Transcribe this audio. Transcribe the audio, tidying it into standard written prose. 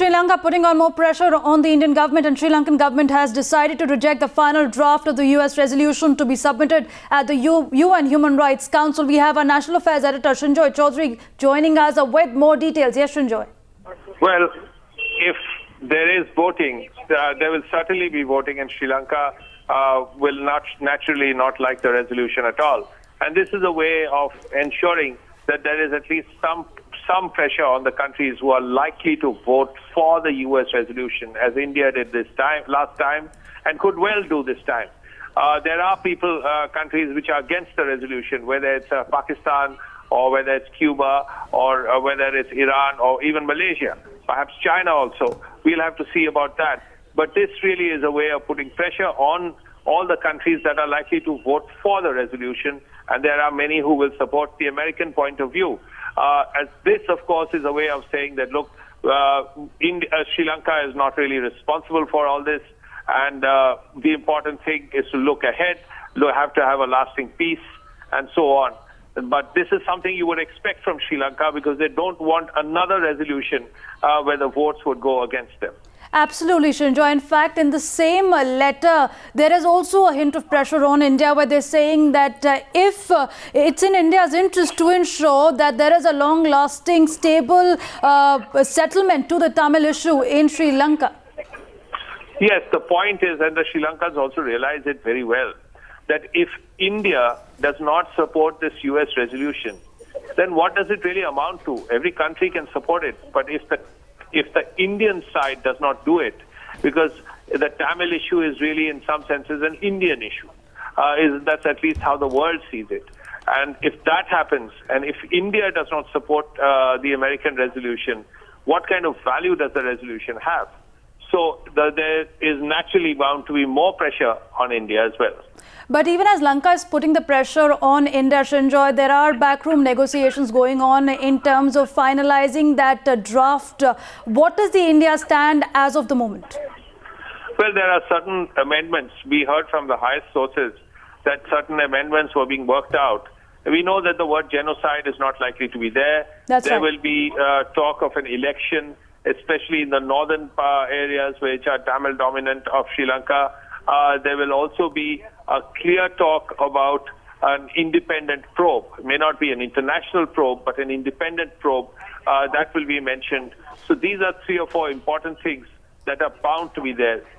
Sri Lanka putting on more pressure on the Indian government, and Sri Lankan government has decided to reject the final draft of the US resolution to be submitted at the UN Human Rights Council. We have our National Affairs Editor Srinjoy Chaudhary joining us with more details. Yes, Srinjoy. Well, if there is voting, there will certainly be voting, and Sri Lanka will naturally not like the resolution at all. And this is a way of ensuring that there is at least some pressure on the countries who are likely to vote for the US resolution, as India did last time, and could well do this time. There are countries which are against the resolution, whether it's Pakistan or whether it's Cuba or whether it's Iran or even Malaysia, perhaps China also. We'll have to see about that. But this really is a way of putting pressure on all the countries that are likely to vote for the resolution, and there are many who will support the American point of view. As this, of course, is a way of saying that, look, Sri Lanka is not really responsible for all this, and the important thing is to look ahead, have to have a lasting peace, and so on. But this is something you would expect from Sri Lanka, because they don't want another resolution where the votes would go against them. Absolutely, Srinjoy. In fact, in the same letter, there is also a hint of pressure on India, where they're saying that if it's in India's interest to ensure that there is a long-lasting, stable settlement to the Tamil issue in Sri Lanka. Yes, the point is, and the Sri Lankans also realize it very well, that if India does not support this US resolution, then what does it really amount to? Every country can support it, but if the Indian side does not do it, because the Tamil issue is really in some senses an Indian issue, that's at least how the world sees it. And if that happens, and if India does not support the American resolution, what kind of value does the resolution have? So there is naturally bound to be more pressure on India as well. But even as Lanka is putting the pressure on India, Srinjoy, there are backroom negotiations going on in terms of finalizing that draft. What does the India stand as of the moment? Well, there are certain amendments. We heard from the highest sources that certain amendments were being worked out. We know that the word genocide is not likely to be there. There will be talk of an election, especially in the northern areas which are Tamil dominant of Sri Lanka. There will also be a clear talk about an independent probe. It may not be an international probe, but an independent probe that will be mentioned. So these are 3 or 4 important things that are bound to be there.